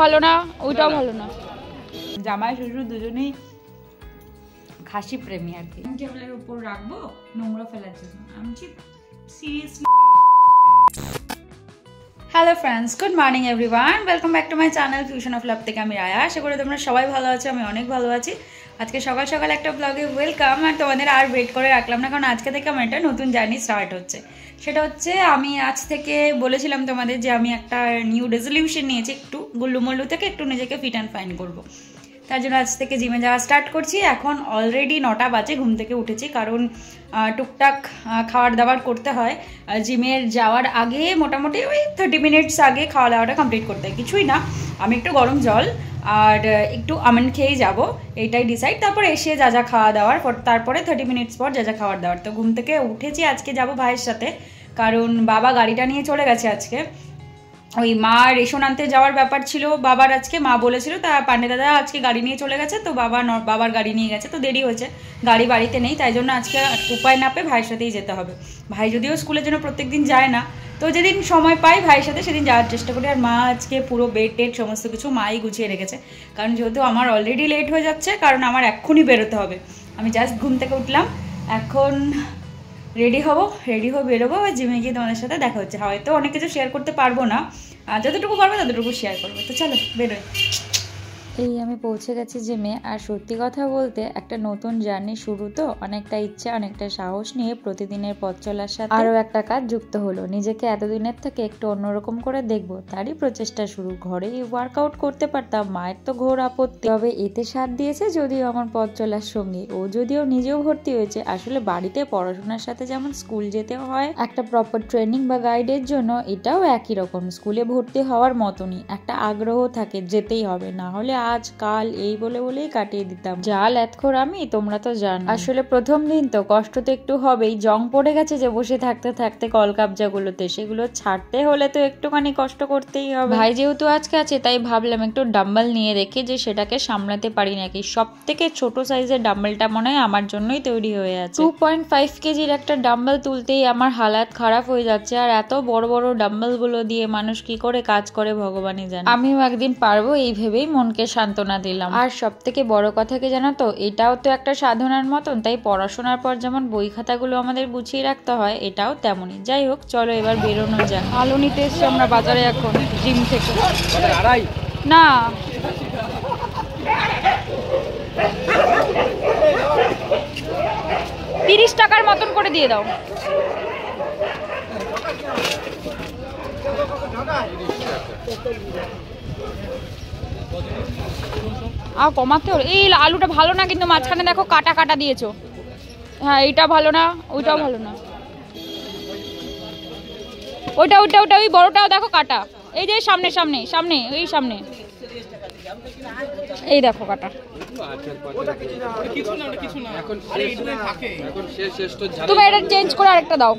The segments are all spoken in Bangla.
ভালো না, ওইটাও ভালো না। জামাই শ্বশুর দুজনেই খাসি প্রেমী আর কি। টেবিলের উপর রাখবো নোংরা ফেলার জন্য। আমি seriously. Hello friends, good morning everyone, welcome back to my channel fusion of love থেকে আমি রায়া। আশা করি তোমরা সবাই ভালো আছো, আমি অনেক ভালো আছি। আজকে সকাল সকাল একটা ব্লগে ওয়েলকাম। আর তোমাদের আর ওয়েট করে রাখলাম না, কারণ আজকে থেকে আমার একটা নতুন জার্নি স্টার্ট হচ্ছে। সেটা হচ্ছে, আমি আজ থেকে বলেছিলাম তোমাদের যে আমি একটা নিউ রেজলিউশন নিয়েছি, একটু গুল্লুমল্লু থেকে একটু নিজেকে ফিট অ্যান্ড ফাইন করবো। তার জন্য আজ থেকে জিমে যাওয়া স্টার্ট করছি। এখন অলরেডি 9টা বাজে, ঘুম থেকে উঠেছি, কারণ টুকটাক খাবার দাবার করতে হয়। জিমের যাওয়ার আগে মোটামুটি ওই 30 মিনিটস আগে খাওয়া দাওয়াটা কমপ্লিট করতে হয়। কিছুই না, আমি একটু গরম জল আর একটু আমন্ড খেয়েই যাবো, এইটাই ডিসাইড। তারপরে এসে যা যা খাওয়া দাওয়ার, তারপরে 30 মিনিটস পর যা যা খাওয়ার দাওয়ার। তো ঘুম থেকে উঠেছি, আজকে যাব ভাইয়ের সাথে, কারণ বাবা গাড়িটা নিয়ে চলে গেছে আজকে। ওই মা রেশন আনতে যাওয়ার ব্যাপার ছিল বাবার আজকে, মা বলেছিল, তা পান্ডে দাদা আজকে গাড়ি নিয়ে চলে গেছে, তো বাবার গাড়ি নিয়ে গেছে, তো দেরি হয়েছে, গাড়ি বাড়িতে নেই, তাই জন্য আজকে উপায় না পেয়ে ভাইয়ের সাথেই যেতে হবে। ভাই যদিও স্কুলের জন্য প্রত্যেক দিন যায় না, তো যেদিন সময় পাই ভাইয়ের সাথে সেদিন যাওয়ার চেষ্টা করি। আর মা আজকে পুরো বেড টেড সমস্ত কিছু মাই গুছিয়ে রেখেছে, কারণ যেহেতু আমার অলরেডি লেট হয়ে যাচ্ছে, কারণ আমার এক্ষুনি বেরোতে হবে। আমি জাস্ট ঘুম থেকে উঠলাম, এখন রেডি হয়ে বেরোবো, জিমে গিয়ে তোমাদের সাথে দেখা হচ্ছে। হয়তো অনেক কিছু শেয়ার করতে পারবো না, যতটুকু পারবো ততটুকু শেয়ার করবো। তো চলো বেরোই। এই আমি পৌঁছে গেছি জিমে। আর সত্যি কথা বলতে একটা নতুন জার্নি শুরু, তো অনেকটা ইচ্ছা অনেকটা সাহস নিয়ে প্রতিদিনের পথ চলার সাথে আরও একটা কাজ যুক্ত হলো। নিজেকে এতদিনের থেকে একটু অন্যরকম করে দেখবো, তারই প্রচেষ্টা শুরু। ঘরেই ওয়ার্কআউট করতে পারতাম, মায়ের তো ঘোর আপত্তি, তবে এতে সাথ দিয়েছে যদিও আমার পথ চলার সঙ্গে। ও যদিও নিজেও ভর্তি হয়েছে। আসলে বাড়িতে পড়াশোনার সাথে যেমন স্কুল যেতে হয় একটা প্রপার ট্রেনিং বা গাইডের জন্য, এটাও একই রকম। স্কুলে ভর্তি হওয়ার মতনই একটা আগ্রহ থাকে, যেতেই হবে, না হলে আজ কাল এই বলেই কাটিয়ে দিতাম। জাল এতক্ষর আমি, তোমরা তো জানো। আসলে প্রথম দিন তো কষ্ট তো একটু হবেই, জং পড়ে গেছে যে বসে থাকতে থাকতে কলকাবজাগুলোতে, সেগুলো ছাড়তে হলে তো একটুখানি কষ্ট করতেই হবে। ভাই যেহেতু আজকে আছে, তাই ভাবলাম একটু ডাম্বেল নিয়ে রেখে যে সেটাকে সামলাতে পারি নাকি। সব থেকে ছোট সাইজের ডাম্বেলটা মনে হয় আমার জন্যই তৈরি হয়ে আছে। 2.5 কেজির একটা ডাম্বেল তুলতেই আমার হালাত খারাপ হয়ে যাচ্ছে। আর এত বড় বড় ডাম্বেল গুলো দিয়ে মানুষ কি করে কাজ করে ভগবানই জানে। আমিও একদিন পারবো এই ভেবেই মনকে সান্ত্বনা দিলাম। আর সব থেকে বড় কথা কি জানো তো, এটাও তো একটা সাধনার মতন। তাই পড়াশোনার পর যেমন বই খাতাগুলো আমাদের গুছিয়ে রাখতে হয়, এটাও তেমনই। যাই হোক, চলো এবার বেরোনো যাক। আলু নিতে এসছি আমরা বাজারে এখন জিম থেকে। না 30 টাকার মতন করে দিয়ে দাও। আর কমাতে হবে। এই আলুটা ভালো না, কিন্তু মাঝখানে দেখো কাটা কাটা দিয়েছো। হ্যাঁ, এইটা ভালো না, ওইটাও ভালো না, ওইটা ওই বড়টাও দেখো কাটা। এই যে সামনে এই সামনে এই দেখো কাটা। তুমি এটা চেঞ্জ করে আরেকটা দাও।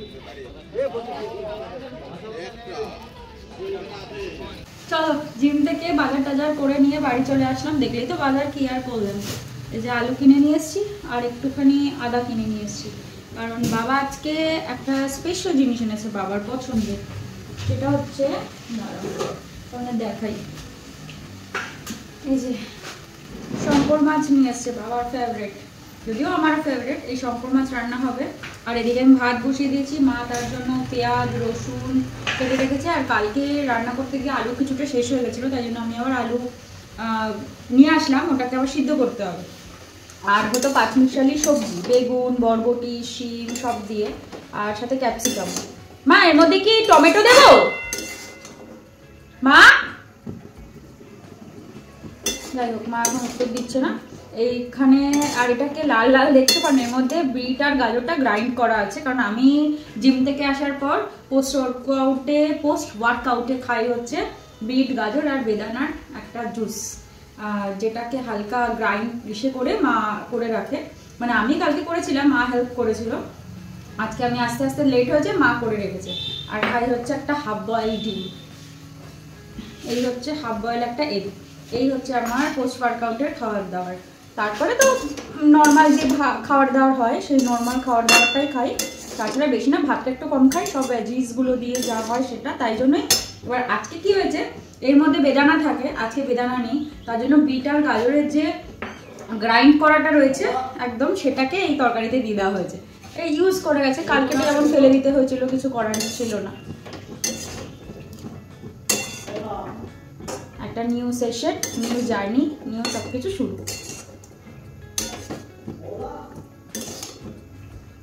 চলো, জিম থেকে বাজার টাজার করে নিয়ে বাড়ি চলে আসলাম। দেখলেই তো বাজার কি আর করলাম। এই যে আলু কিনে নিয়ে এসেছি আর একটুখানি আদা কিনে নিয়ে এসেছি, কারণ বাবা আজকে একটা স্পেশাল জিনিস এনেছে বাবার পছন্দের। সেটা হচ্ছে, দেখাই, এই যে শঙ্কর মাছ নিয়ে এসছে, বাবার ফেভারিট, যদিও আমার ফেভারিট। এই শঙ্কর মাছ রান্না হবে। আর এদিকে আমি ভাত বসিয়ে দিয়েছি, মা তার জন্য পেঁয়াজ রসুন কেটে রেখেছে। আর কালকে রান্না করতে গিয়ে আলু কিছুটা শেষ হয়ে গেছিলো, তাই জন্য আমি আবার আলু নিয়ে আসলাম, ওটাকে আবার সিদ্ধ করতে হবে। আর হতো পাঁচমিশালি সবজি, বেগুন বরবটি শিম সব দিয়ে, আর সাথে ক্যাপসিকাম। মা এর মধ্যে কি টমেটো দেবো? মা, যাই হোক, মা এখন উত্তর দিচ্ছে না। এইখানে আর এটাকে লাল লাল দেখতে পারেন, এর মধ্যে বিট আর গাজরটা গ্রাইন্ড করা আছে, কারণ আমি জিম থেকে আসার পর পোস্ট ওয়ার্কআউটে খাই হচ্ছে বিট গাজর আর বেদানার একটা জুস, যেটাকে হালকা গ্রাইন্ড করে মা করে রাখে। মানে আমি কালকে করেছিলাম, মা হেল্প করেছিল, আজকে আমি আস্তে আস্তে লেট হয়েছে, মা করে রেখেছে। আর খাই হচ্ছে একটা হাফ বয়েল ডিম, এই হচ্ছে হাফ বয়েল একটা এগ। এই হচ্ছে আমার পোস্ট ওয়ার্কআউটের খাবার দাবার। তারপরে তো নর্মাল যে খাবার দাবার হয় সেই নর্মাল খাবার দাবারটাই খাই, তাছাড়া বেশি না। ভাতটা একটু কম খাই, সব ভেজিসগুলো দিয়ে যা হয় সেটা, তাই জন্যই। এবার আজকে কি হয়েছে, এর মধ্যে বেদানা থাকে, আজকে বেদানা নেই, তার জন্য বিট আর গাজরের যে গ্রাইন্ড করাটা রয়েছে একদম সেটাকে এই তরকারিতে দিয়ে দেওয়া হয়েছে। এই ইউজ করে গেছে, কালকে তো যেমন ফেলে দিতে হয়েছিল, কিছু করার ছিল না। একটা new session, new journey, new সবকিছু শুরু।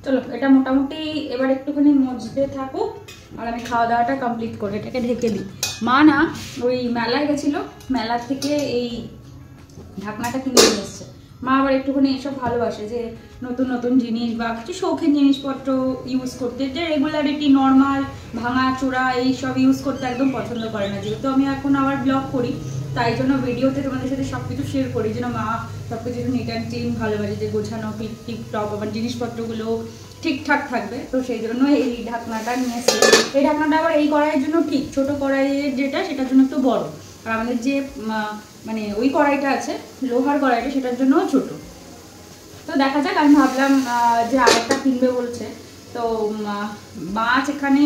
চলো এটা মোটামুটি এবার একটুখানি মজতে থাকুক আর আমি খাওয়া দাওয়াটা কমপ্লিট করে এটাকে ঢেকে দিই। মা না ওই মেলায় গেছিলো, মেলা থেকে এই ঢাকনাটা কিনে নিয়ে এসছে। মা আবার একটুখানি এসব ভালোবাসে যে নতুন নতুন জিনিস বা কিছু শৌখিন জিনিসপত্র ইউজ করতে, যে রেগুলারিটি নর্মাল ভাঙা চূড়া এইসব ইউজ করতে একদম পছন্দ করে না। যেহেতু আমি এখন আবার ব্লগ করি তাই জন্য ভিডিওতে তোমাদের সাথে সব কিছু শেয়ার করি, যেন মা সব কিছু নিট অ্যান্ড ক্লিন ভালোবাসে, যে গোছানো টিপটপ আবার জিনিসপত্রগুলো ঠিকঠাক থাকবে। তো সেই জন্য এই ঢাকনাটা নিয়ে এসে, এই ঢাকনাটা আবার এই কড়াইয়ের জন্য ঠিক, ছোটো কড়াইয়ের যেটা সেটার জন্য একটু বড়, আর আমাদের যে মানে ওই কড়াইটা আছে লোহার কড়াইটা সেটার জন্য ছোট। তো দেখা যাক, আমি ভাবলাম যে আরেকটা কিনবে বলছে, তো মাছ এখানে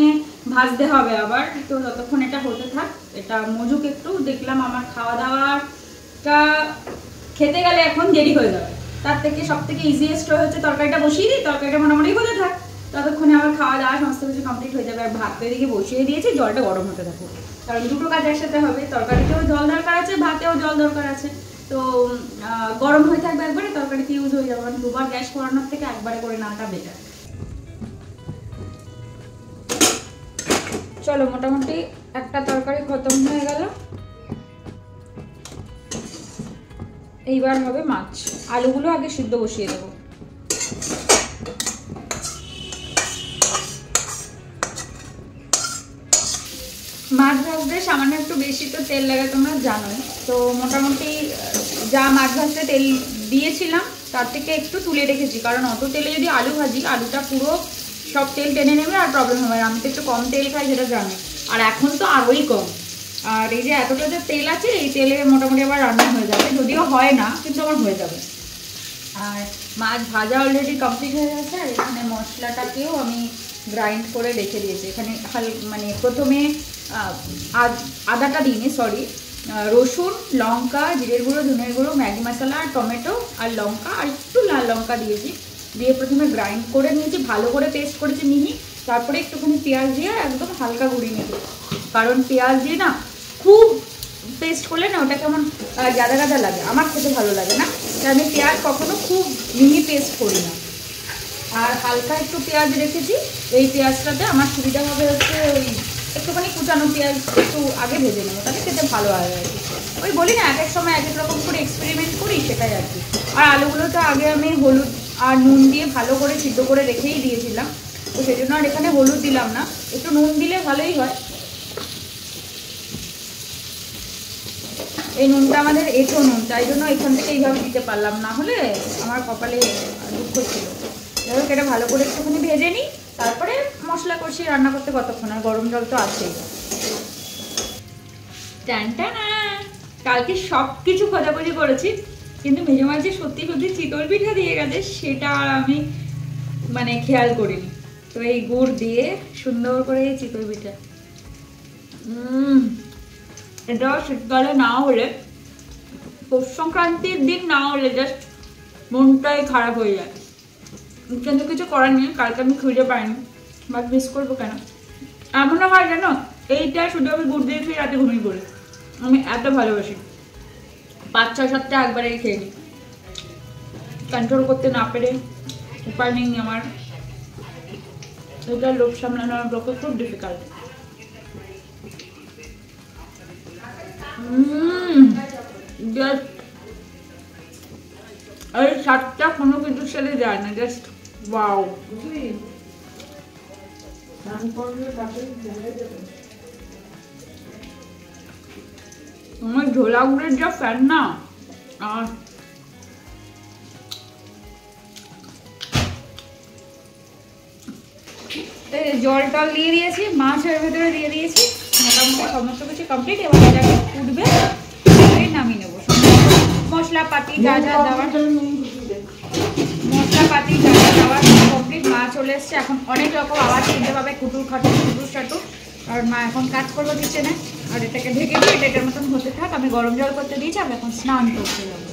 ভাজতে হবে আবার, তো ততক্ষণ এটা হতে থাক, এটা মজুক একটু। দেখলাম আমার খাওয়া দাওয়াটা খেতে গেলে এখন দেরি হয়ে যাবে, তার থেকে সব থেকে ইজিয়েস্ট হচ্ছে তরকারিটা বসিয়ে দিই, তরকারিটা মোটামুটি হতে থাক, ততক্ষণে আমার খাওয়া দাওয়া সমস্ত কিছু কমপ্লিট হয়ে যাবে। আর ভাতটা এদিকে বসিয়ে দিয়েছি, জলটা গরম হতে থাকবে, কারণ দুটো কাজ একসাথে হবে, তরকারিতেও জল দরকার আছে, ভাতেও জল দরকার আছে। তো গরম হয়ে থাকবে একবারে, তরকারিতে ইউজ হয়ে যাবে, দুবার গ্যাস করানোর থেকে একবারে করে নেওয়াটা বেটার। চলো মোটামুটি একটা তরকারি খতম হয়ে গেল, এইবার হবে মাছ। আলুগুলো আগে সিদ্ধ বসিয়ে দেবো। মাছ ভাজতে সামান্য একটু বেশি তো তেল লাগে, তোমরা জানোই। তো মোটামুটি যা মাছ ভাজতে তেল দিয়েছিলাম তার থেকে একটু তুলে রেখেছি, কারণ অত তেলে যদি আলু ভাজি, আলুটা পুরো সব তেল টেনে নেবে আর প্রবলেম হবে। আমি তো একটু কম তেল খাই, যেটা জানি, আর এখন তো আরোই কম। আর এই যে এতটা যে তেল আছে, এই তেলে মোটামুটি আবার রান্না হয়ে যাবে, যদিও হয় না কিন্তু আমার হয়ে যাবে। আর মাছ ভাজা অলরেডি কমপ্লিট হয়ে গেছে, আর এখানে মশলাটাকেও আমি গ্রাইন্ড করে রেখে দিয়েছি। এখানে মানে প্রথমে আদাটা দিইনি, সরি, রসুন, লঙ্কা, জিরের গুঁড়ো, ধনের গুঁড়ো, ম্যাগি মশলা, টমেটো আর লঙ্কা আর একটু লাল লঙ্কা দিয়েছি, দিয়ে প্রথমে গ্রাইন্ড করে নিয়েছি, ভালো করে পেস্ট করেছি মিহি। তারপরে একটুখানি পেঁয়াজ দিয়ে একদম হালকা গুঁড়িয়ে নিয়েছি, কারণ পেঁয়াজ দিয়ে না খুব পেস্ট করলে না ওটা কেমন গাদা গাদা লাগে, আমার খেতে ভালো লাগে না, তাই আমি পেঁয়াজ কখনো খুব মিহি পেস্ট করি না। আর হালকা একটু পেঁয়াজ রেখেছি, এই পেঁয়াজটাতে আমার সুবিধা হবে হচ্ছে ওই একটুখানি কুচানো পেঁয়াজ একটু আগে ভেজে নেবো, তাতে খেতে ভালো হয় আর কি। ওই বলি না এক এক সময় এক এক রকম করে এক্সপেরিমেন্ট করি, সেটাই আর কি। আর আলুগুলো তো আগে আমি হলুদ আর নুন দিয়ে ভালো করে সিদ্ধ করে রেখেই দিয়েছিলাম, তো সেই জন্য আর এখানে হলুদ দিলাম না, একটু নুন দিলে ভালোই হয়। এই নুনটা আমাদের এঁঠো নুন, তাই জন্য এখান থেকে এইভাবে দিতে পারলাম, না হলে আমার কপালে দুঃখ ছিল। যাই হোক, এটা ভালো করে একটুখানি ভেজে নিই, তারপরে মশলা কষিয়ে রান্না করতে কতক্ষণ, আর গরম জল তো আছেই। টানটানা, কালকে সব কিছু খোঁজাখুঁজি করেছি, কিন্তু মেজমার যে সত্যি সত্যি চিতল পিঠা দিয়ে গেছে সেটা আর আমি মানে খেয়াল করিনি। তো এই গুড় দিয়ে সুন্দর করে এই চিতল পিঠা, এটা শীতকালে না হলে, পৌষ সংক্রান্তির দিন না হলে জাস্ট মনটাই খারাপ হয়ে যায়। কিন্তু কিছু করার নেই, কালকে আমি খুঁজে পাইনি, বাট মিস করবো কেন। এমনও হয় জানো, এইটা শুধু আমি গুড় দিয়ে খেয়ে রাতে ঘুমিয়ে পড়ি, আমি এত ভালোবাসি। 5-6-7টা একবারেই খেয়ে নিই, কন্ট্রোল করতে না পেরে উপায় নেই আমার। এটা লোভ সামলানোর পক্ষে খুব ডিফিকাল্ট। জাস্ট এই স্বাদটা কোনো কিছুর সাথে যায় না, জাস্ট ওয়াও। আমার ঝোলা গুড়ের যা ফ্যান না, আর জল টল দিয়ে দিয়েছি, মাছ এর ভেতরে দিয়ে দিয়েছি, মোটামুটি সমস্ত কিছু কমপ্লিট। এবার এটাকে ফুটবে, নামিয়ে নেবো। মশলাপাতি যা যা দেওয়ার, মশলাপাতি যা যা দেওয়ার কমপ্লিট। মা চলে এসছে, এখন অনেক রকম আওয়াজ শুনতে পাবে, কুটুর খাটুর কুটুর সাটুর। আর মা এখন কাজ করবো কিচেনে, আর এটাকে ঢেকে দিয়ে এটার মতন হতে থাক। আমি গরম জল করতে দিয়েছি, আমি এখন স্নান করতে যাবো।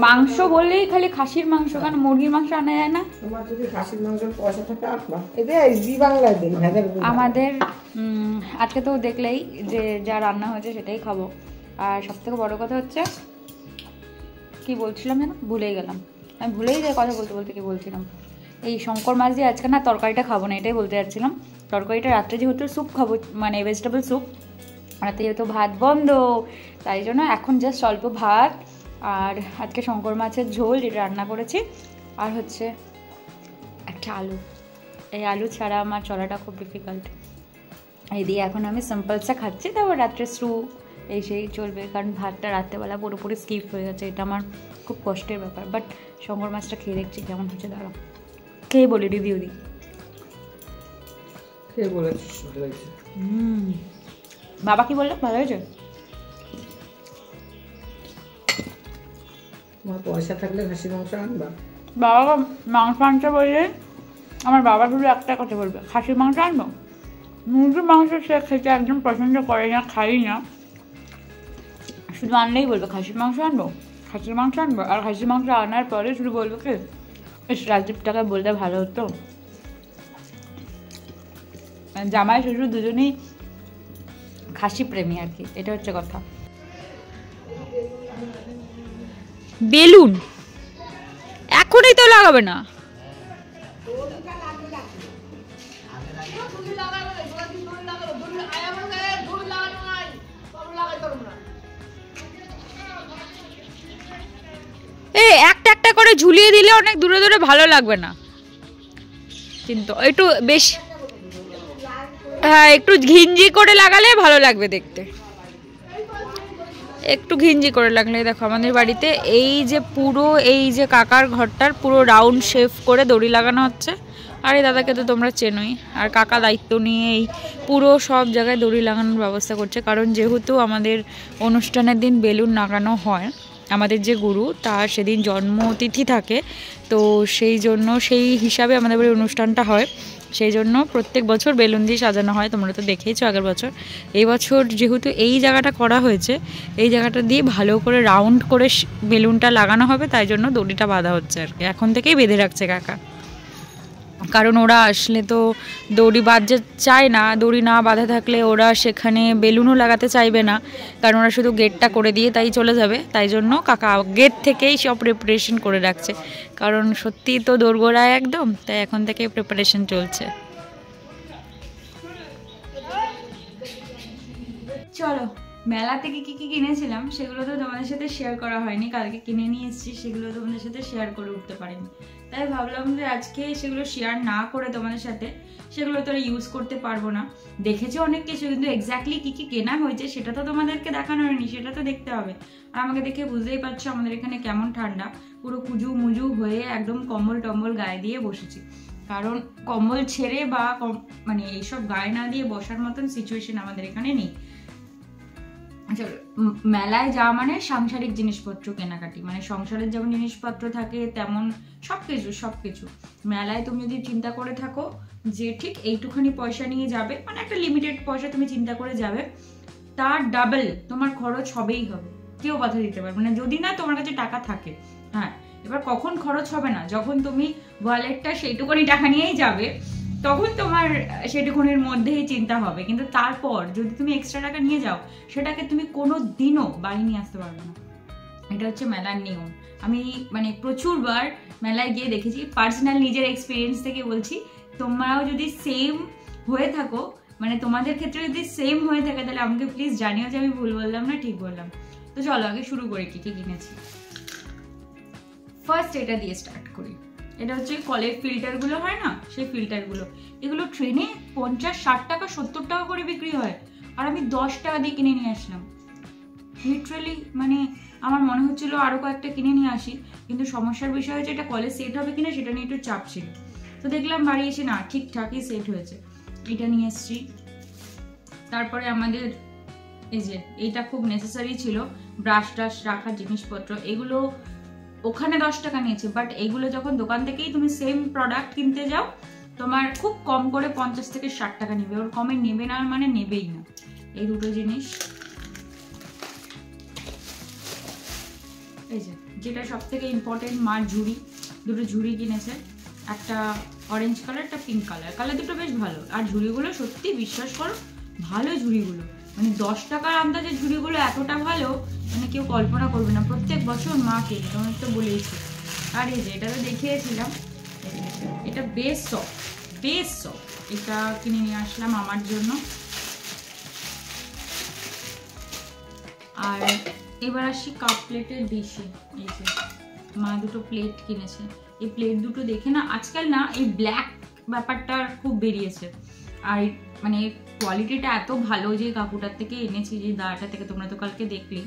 মাংস বললেই খালি খাসির মাংস, কারণ মুরগির মাংস আনা যায় না। তোমার যদি খাসির মাংসের পয়সা থাকে আটবা, এটা জি বাংলায় দিন। আমাদের আজকে তো দেখলেই যে যা রান্না হয়েছে সেটাই খাবো। আর সব থেকে বড় কথা হচ্ছে, কি বলছিলাম যেন ভুলেই গেলাম। আমি ভুলেই যাই কথা বলতে বলতে কি বলছিলাম। এই শঙ্কর মাছ দিয়ে আজকে না তরকারিটা খাবো না, এটাই বলতে যাচ্ছিলাম। তরকারিটা রাত্রে যেহেতু স্যুপ খাবো, মানে ভেজিটেবল স্যুপ, রাতে যেহেতু ভাত বন্ধ, তাই জন্য এখন জাস্ট অল্প ভাত আর আজকে শঙ্কর মাছের ঝোল যেটা রান্না করেছি, আর হচ্ছে একটা আলু। এই আলু ছাড়া আমার চলাটা খুব ডিফিকাল্ট। এই দিয়ে এখন আমি সিম্পলসা খাচ্ছি, তারপর রাত্রে স্টু এই সেই চলবে, কারণ ভাতটা রাত্রেবেলা পুরোপুরি স্কিপ হয়ে গেছে। এটা আমার খুব কষ্টের ব্যাপার। বাট শঙ্কর মাছটা খেয়ে দেখছি কেমন হচ্ছে, দাঁড়াও খেয়ে বলি, রিভিউ দিই। খেয়ে বলেছিস ভালো হয়েছে। বাবা কি বললো? ভালো হয়েছে? তোমার পয়সা থাকলে খাসির মাংস আনবা। বাবা মাংস আনতে বললে আমার বাবা শুধু একটা কথা বলবে, খাসির মাংস আনবো। মুরগির মাংস সে খেতে একদম পছন্দ করে না, খাই না, শুধু আনলেই বলবে খাসির মাংস আনবো, খাসির মাংস আনবো। আর খাসির মাংস আনার পরে শুধু বলবো কি, এস রাজীবটাকে বলতে ভালো হতো। জামাই শ্বশুর দুজনেই খাসি প্রেমী আর কি, এটা হচ্ছে কথা। বেলুন এখনই তো লাগাবে না, একটা একটা করে ঝুলিয়ে দিলে অনেক দূরে দূরে ভালো লাগবে না, কিন্তু একটু বেশ, হ্যাঁ একটু ঘিঞ্জি করে লাগালে ভালো লাগবে দেখতে। একটু ঘিঞ্জি করে লাগলে, দেখো আমাদের বাড়িতে এই যে পুরো এই যে কাকার ঘরটার পুরো রাউন্ড শেপ করে দড়ি লাগানো হচ্ছে। আর এই দাদাকে তো তোমরা চেনোই, আর কাকা দায়িত্ব নিয়ে এই পুরো সব জায়গায় দড়ি লাগানোর ব্যবস্থা করছে। কারণ যেহেতু আমাদের অনুষ্ঠানের দিন বেলুন লাগানো হয়, আমাদের যে গুরু তার সেদিন জন্মতিথি থাকে, তো সেই জন্য সেই হিসাবে আমাদের বাড়ির অনুষ্ঠানটা হয়। সেই জন্য প্রত্যেক বছর বেলুন দিয়ে সাজানো হয়, তোমরা তো দেখেইছো আগের বছর। এই বছর যেহেতু এই জায়গাটা করা হয়েছে, এই জায়গাটা দিয়ে ভালো করে রাউন্ড করে বেলুনটা লাগানো হবে, তাই জন্য দড়িটা বাঁধা হচ্ছে আর কি। এখন থেকেই বেঁধে রাখছে কাকা, কারণ ওরা আসলে তো দড়ি বাঁধতে চায় না, দড়ি না বাঁধা থাকলে ওরা সেখানে বেলুনও লাগাতে চাইবে না, কারণ ওরা শুধু গেটটা করে দিয়ে তাই চলে যাবে। তাই জন্য কাকা গেট থেকেই সব প্রিপারেশন করে রাখছে, কারণ সত্যিই তো দোরগোড়ায় একদম, তাই এখন থেকেই প্রিপারেশন চলছে। চলো, মেলা থেকে কী কী কিনেছিলাম সেগুলো তো তোমাদের সাথে শেয়ার করা হয়নি, কালকে কিনে নিয়ে এসেছি, সেগুলো তোমাদের সাথে শেয়ার করে উঠতে পারিনি। তাই ভাবলাম যে আজকে সেগুলো শেয়ার না করে তোমাদের সাথে, সেগুলো তো ইউজ করতে পারবো না। দেখেছি অনেক কিছু, কিন্তু এক্স্যাক্টলি কী কী কেনা হয়েছে সেটা তো তোমাদেরকে দেখানো হয়নি, সেটা তো দেখতে হবে। আর আমাকে দেখে বুঝতেই পারছো আমাদের এখানে কেমন ঠান্ডা, পুরো কুজু মুজু হয়ে একদম কম্বল টম্বল গায়ে দিয়ে বসেছি। কারণ কম্বল ছেড়ে বা মানে এইসব গায়ে না দিয়ে বসার মতন সিচুয়েশন আমাদের এখানে নেই। আচ্ছা, মেলায় যাওয়া মানে সাংসারিক জিনিসপত্র কেনাকাটি, মানে সংসারের যেমন জিনিসপত্র থাকে তেমন সবকিছু মেলায় তুমি যদি চিন্তা করে থাকো যে ঠিক এইটুখানি পয়সা নিয়ে যাবে, মানে একটা লিমিটেড পয়সা তুমি চিন্তা করে যাবে, তার ডাবল তোমার খরচ হবেই হবে, কেউ বাধা দিতে পারবে না, যদি না তোমার কাছে টাকা থাকে। হ্যাঁ, এবার কখন খরচ হবে না, যখন তুমি ওয়ালেটটা সেইটুকুনি টাকা নিয়েই যাবে, তখন তোমার সেটুকুনের মধ্যেই চিন্তা হবে। কিন্তু তারপর যদি তুমি এক্সট্রা টাকা নিয়ে যাও, সেটাকে তুমি কোনো দিনও বাড়ি নিয়ে আসতে পারবে না। এটা হচ্ছে মেলার নিয়ম। আমি মানে প্রচুরবার মেলায় গিয়ে দেখেছি, পার্সোনাল নিজের এক্সপিরিয়েন্স থেকে বলছি, তোমরাও যদি সেম হয়ে থাকো, মানে তোমাদের ক্ষেত্রে যদি সেম হয়ে থাকে, তাহলে আমাকে প্লিজ জানিও যে আমি ভুল বললাম না ঠিক বললাম। তো চলো আগে শুরু করি কি কি কিনেছি। ফার্স্ট এটা দিয়ে স্টার্ট করি। এটা হচ্ছে কলের ফিল্টারগুলো হয় না, সেই ফিল্টারগুলো, এগুলো ট্রেনে 50-60 টাকা 70 টাকা করে বিক্রি হয়, আর আমি 10 টাকা দিয়ে কিনে নিয়ে আসলাম। লিটারালি মানে আমার মনে হচ্ছিল আরও কয়েকটা কিনে নিয়ে আসি, কিন্তু সমস্যার বিষয় হচ্ছে এটা কলে সেট হবে কিনা সেটা নিয়ে একটু চাপ ছিল। তো দেখলাম বাড়ি এসে না, ঠিকঠাকই সেট হয়েছে, এটা নিয়ে এসছি। তারপরে আমাদের এই যে এইটা খুব নেসেসারি ছিল, ব্রাশ টাশ রাখার জিনিসপত্র, এগুলো ওখানে 10 টাকা নিয়েছে, বাট এইগুলো যখন দোকান থেকেই তুমি সেম প্রোডাক্ট কিনতে যাও তোমার খুব কম করে 50 থেকে 60 টাকা নেবে, ওর কমে নেবে না মানে নেবেই না। এই দুটো জিনিস, এই যে যেটা সব থেকে ইম্পর্টেন্ট, মার ঝুড়ি, দুটো ঝুড়ি কিনেছে, একটা অরেঞ্জ কালার, একটা পিঙ্ক কালার, কালার দুটো বেশ ভালো। আর ঝুড়িগুলো সত্যি বিশ্বাস করো ভালো ঝুড়িগুলো, মানে 10 টাকার আন্দাজে ঝুড়িগুলো এতটা ভালো মানে কেউ কল্পনা করবে না। প্রত্যেক বছর মা কেনে, তোমার তো বলেইছি। আর এই যে এটা তো দেখিয়েছিলাম, এটা বেশ সফট, বেশ সফট, এটা কিনে নিয়ে আসলাম আমার জন্য। আর এবার আসি কাপ প্লেটের ডিশে। এই যে মা দুটো প্লেট কিনেছে, এই প্লেট দুটো দেখে না আজকাল না এই ব্ল্যাক ব্যাপারটা খুব বেরিয়েছে। আর মানে কোয়ালিটিটা এত ভালো যে কাকুটার থেকে এনেছি, যে দাঁড়াটা থেকে, তোমরা তো কালকে দেখলি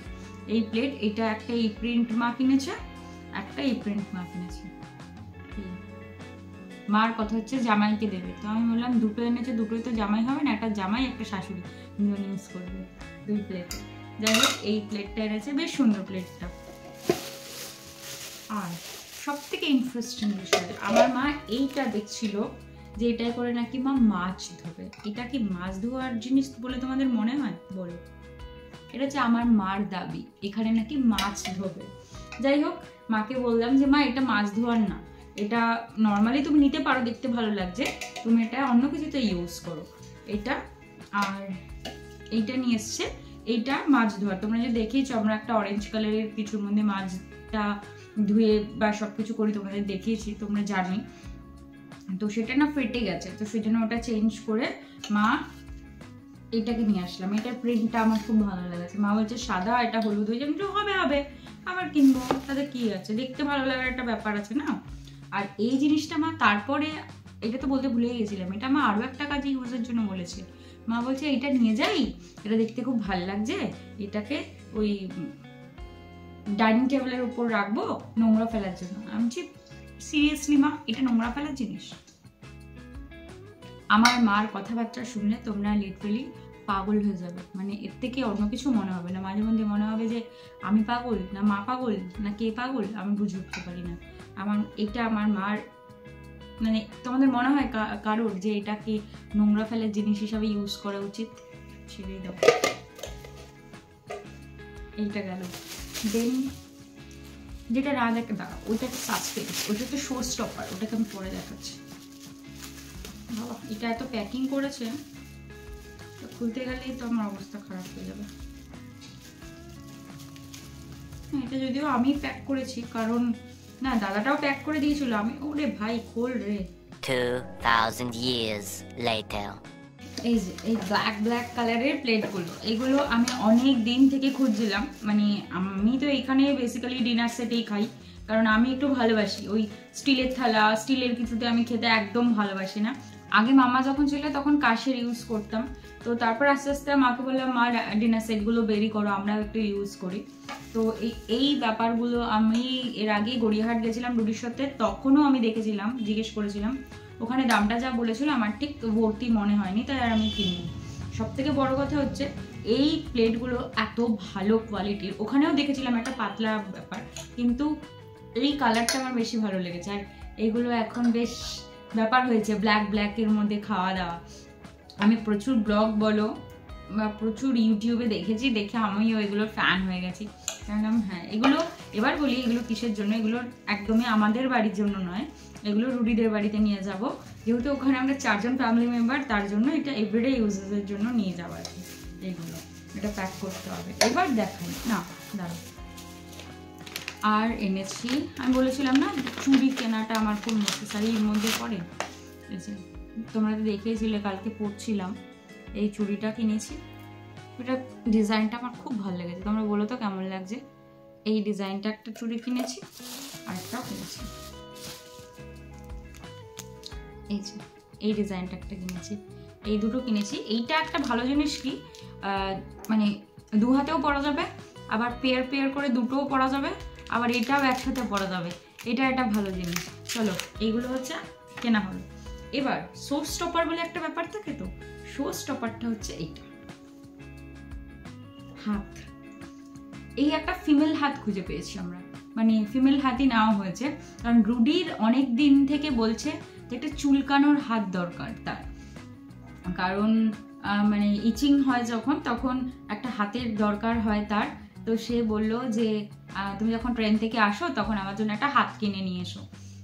এই প্লেট। এটা একটা এই প্রিন্ট মা কিনেছে, একটা এই প্রিন্ট মা কিনেছে। মার কথা হচ্ছে জামাইকে দেবে, তো আমি বললাম দুটো এনেছে, দুটোই তো জামাই হবে না, একটা জামাই একটা শাশুড়ি দুজন ইউজ করবে, দুই প্লেটে। যাই হোক এই প্লেটটা এনেছে, বেশ সুন্দর প্লেটটা। আর সব থেকে ইন্টারেস্টিং বিষয়, আমার মা এইটা দেখছিল যে এটাই করে নাকি মা মাছ ধোবে। এটা কি মাছ ধোয়ার জিনিস বলে তোমাদের মনে হয়? বলো। এটা হচ্ছে আমার মার দাবি, এখানে নাকি মাছ ধোবে। যাই হোক মাকে বললাম যে মা এটা মাছ ধোয়ার না, এটা নর্মালি তুমি নিতে পারো, দেখতে ভালো লাগছে, তুমি এটা অন্য কিছুতে ইউজ করো এটা। আর এইটা নিয়ে এসছে, এইটা মাছ ধোয়ার। তোমরা যে দেখিয়েছো আমরা একটা অরেঞ্জ কালারের কিছুর মধ্যে মাছটা ধুয়ে বা সবকিছু করি, তোমাদের দেখিয়েছি, তোমরা জানোই। তো সেটা না ফেটে গেছে, তো সেই জন্য ওটা চেঞ্জ করে মা এটাকে নিয়ে আসলাম। এটার প্রিন্টটা আমার খুব ভালো লেগেছে। মা বলছে সাদা, এটা হলুদ হয়ে যাবে, হবে হবে আবার কিনবো, তাতে কি আছে, দেখতে ভালো লাগার একটা ব্যাপার আছে না। আর এই জিনিসটা মা তারপরে, এটা তো বলতে ভুলে গেছিলাম, এটা মা আরও একটা কাজে ইউজের জন্য বলেছে। মা বলছে এটা নিয়ে যাই, এটা দেখতে খুব ভালো লাগছে, এটাকে ওই ডাইনিং টেবিলের উপর রাখবো নোংরা ফেলার জন্য। আমি বলছি সিরিয়াসলি মা, এটা নোংরা ফেলার জিনিস? আমার মার কথাবার্তা শুনলে তোমরা লিটারালি পাগল হয়ে যাবে, মানে এর থেকে অন্য কিছু মনে হবে না। মাঝে মধ্যে মনে হবে যে আমি পাগল না মা পাগল না কে পাগল, আমি বুঝে উঠতে পারি না। এটা আমার মার, মানে তোমাদের মনে হয় কারোর যে এটাকে নোংরা ফেলার জিনিস হিসাবে ইউজ করা উচিত? ছেড়েই দাও। এইটা গেল। দেন যেটা রাত একটা দাঁড়া, ওইটা একটা সাসপেন্স, ওইটা একটা শো স্টপার, ওটাকে আমি পরে দেখাচ্ছি। বাবা এটা এত প্যাকিং করেছে, খুলতে গেলেই তো আমার অবস্থা খারাপ হয়ে যাবে। এটা যদিও আমি প্যাক করেছি, কারণ না দাদাটাও প্যাক করে দিয়েছিল, আমি ওরে ভাই খোল রে। 2000 years later. এই যে এই ব্ল্যাক কালারের প্লেটগুলো, এগুলো আমি অনেক দিন থেকে খুঁজছিলাম। মানে আমি তো এখানে বেসিক্যালি ডিনার সেটেই খাই, কারণ আমি একটু ভালোবাসি ওই স্টিলের থালা, স্টিলের কিছুতে আমি খেতে একদম ভালোবাসি না। আগে মামা যখন ছিল তখন কাশের ইউজ করতাম, তো তারপর আস্তে আস্তে মাকে বললাম মা ডিনার সেটগুলো বেরি করো, আমরাও একটু ইউজ করি। তো এই ব্যাপারগুলো আমি এর আগে গড়িয়াহাট গেছিলাম রুডির সাথে, তখনও আমি দেখেছিলাম, জিজ্ঞেস করেছিলাম, ওখানে দামটা যা বলেছিল আমার ঠিক ভর্তি মনে হয়নি, তাই আর আমি কিনিনি। সব থেকে বড় কথা হচ্ছে এই প্লেটগুলো এত ভালো কোয়ালিটির, ওখানেও দেখেছিলাম একটা পাতলা ব্যাপার, কিন্তু এই কালারটা আমার বেশি ভালো লেগেছে। আর এগুলো এখন বেশ ব্যাপার হয়েছে ব্ল্যাকের মধ্যে খাওয়া দাওয়া। আমি প্রচুর ব্লগ বলো বা প্রচুর ইউটিউবে দেখেছি, দেখে আমিও এগুলোর ফ্যান হয়ে গেছি। কারণ হ্যাঁ এগুলো এবার বলি এগুলো কিসের জন্য, এগুলো একদমই আমাদের বাড়ির জন্য নয়, এগুলো রুডিদের বাড়িতে নিয়ে যাব, যেহেতু ওখানে আমরা 4 জন ফ্যামিলি মেম্বার, তার জন্য এটা এভরিডে ইউজেসের জন্য নিয়ে যাওয়া আর কি। এগুলো এটা প্যাক করতে হবে, এবার দেখাই না দাঁড়াও। আর এনেছি, আমি বলেছিলাম না চুড়ি কেনাটা আমার খুব নেসেসারি এর মধ্যে পড়ে। তোমরা তো দেখেছিলে কালকে পরছিলাম, এই চুড়িটা কিনেছি, এটা ডিজাইনটা আমার খুব ভালো লেগেছে, তোমরা বলো তো কেমন লাগছে। এই ডিজাইনটা একটা চুড়ি কিনেছি, আর একটাও কিনেছি, এই যে এই ডিজাইনটা একটা কিনেছি, এই দুটো কিনেছি। এইটা একটা ভালো জিনিস কি, মানে দু হাতেও পরা যাবে, আবার পেয়ার করে দুটোও পরা যাবে, আবার এটাও একসাথে পরা যাবে, এটা একটা ভালো জিনিস। চলো এইগুলো হচ্ছে কেনা হলো। এবার শো স্টপার বলে একটা ব্যাপার থাকে, তো শো স্টপারটা হচ্ছে এইটা হাত। এই একটা ফিমেল হাত খুঁজে পেয়েছি আমরা, মানে ফিমেল হাতই নেওয়া হয়েছে, কারণ রুডির অনেক দিন থেকে বলছে যে একটা চুলকানোর হাত দরকার তার, কারণ মানে ইচিং হয় যখন তখন একটা হাতের দরকার হয় তার। তো সে বললো যে তুমি যখন ট্রেন থেকে আসো তখন আমার জন্য একটা হাত কিনে নিয়ে এসো।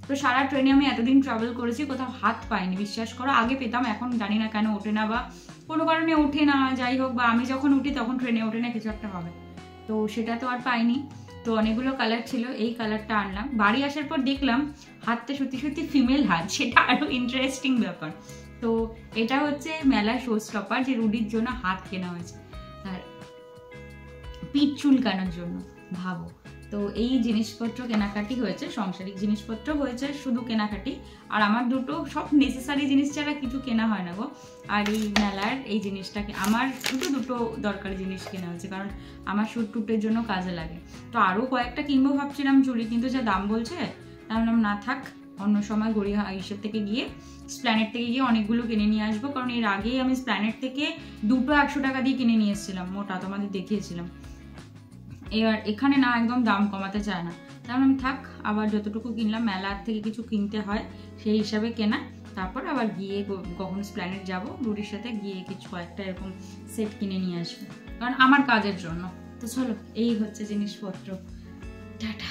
তো সারা ট্রেনে আমি এতদিন ট্রাভেল করেছি, কোথাও হাত পাইনি, বিশ্বাস করো। আগে পেতাম, এখন জানি না কেন ওঠে না, বা কোনো কারণে ওঠে না, যাই হোক, বা আমি যখন উঠি তখন ট্রেনে ওঠে না, কিছু একটা হবে। তো সেটা তো আর পাইনি। তো অনেকগুলো কালার ছিল, এই কালারটা আনলাম। বাড়ি আসার পর দেখলাম হাতটা সত্যি সত্যি ফিমেল হাত, সেটা আরো ইন্টারেস্টিং ব্যাপার। তো এটা হচ্ছে মেলার শো স্টপার, যে রুডির জন্য হাত কেনা হয়েছে তার পিঠ চুলকানোর জন্য, ভাবো। তো এই জিনিসপত্র কেনাকাটি হয়েছে, সংসারিক জিনিসপত্র হয়েছে শুধু কেনাকাটি। আর আমার দুটো সব নেসেসারি জিনিস ছাড়া কিছু কেনা হয় না গো। আর এই মেলার এই জিনিসটাকে আমার দুটো দরকারি জিনিস কেনা হয়েছে, কারণ আমার শ্যুট টুটের জন্য কাজে লাগে। তো আরও কয়েকটা কিনবো ভাবছিলাম চুড়ি, কিন্তু যা দাম বলছে তাহলে না থাক, অন্য সময় গড়িয়া ইসের থেকে গিয়ে, স্প্ল্যানেট থেকে গিয়ে অনেকগুলো কিনে নিয়ে আসবো। কারণ এর আগেই আমি স্প্ল্যানেট থেকে দুটো 100 টাকা দিয়ে কিনে নিয়ে এসেছিলাম, মোটা, তোমাদের দেখিয়েছিলাম। এবার এখানে না, একদম দাম কমাতে চায় না। তাহলে আমি থাক, আবার যতটুকু কিনলাম মেলার থেকে কিছু কিনতে হয় সেই হিসাবে কেনা। তারপর আবার গিয়ে কখন স্প্ল্যানেট যাবো রুডির সাথে, গিয়ে কিছু কয়েকটা এরকম সেট কিনে নিয়ে আসবো, কারণ আমার কাজের জন্য। তো চলো, এই হচ্ছে জিনিসপত্র। টাটা।